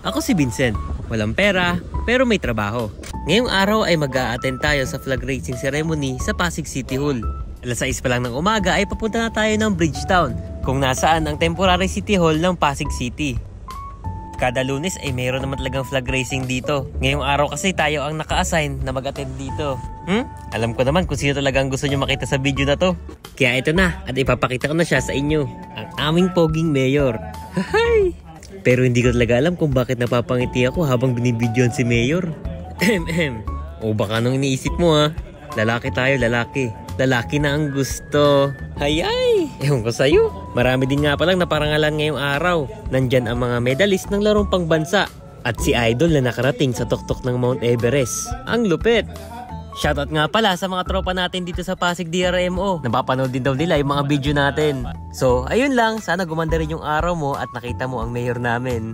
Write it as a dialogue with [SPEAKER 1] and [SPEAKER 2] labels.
[SPEAKER 1] Ako si Vincent. Walang pera, pero may trabaho. Ngayong araw ay mag-a-attend tayo sa flag raising ceremony sa Pasig City Hall. Alas 6 pa lang ng umaga ay papunta na tayo ng Bridgetown, kung nasaan ang temporary City Hall ng Pasig City. Kada Lunes ay mayroon naman talagang flag raising dito. Ngayong araw kasi tayo ang naka-assign na mag-attend dito. Alam ko naman kung sino talaga ang gusto nyo makita sa video na to. Kaya ito na, at ipapakita ko na siya sa inyo. Ang aming poging mayor. Hahay! Pero hindi ko talaga alam kung bakit napapangiti ako habang binibidyoan si mayor. O baka nung iniisip mo ha, lalaki tayo, lalaki. Lalaki na ang gusto. Hayay! Ewan ko sa'yo. Marami din nga palang naparangalan ngayong araw. Nandyan ang mga medalist ng larong pangbansa. At si Idol na nakarating sa tuktok ng Mount Everest. Ang lupit! Shoutout nga pala sa mga tropa natin dito sa Pasig DRMO. Napapanood din daw nila yung mga video natin. So, ayun lang. Sana gumanda rin yung araw mo at nakita mo ang mayor namin.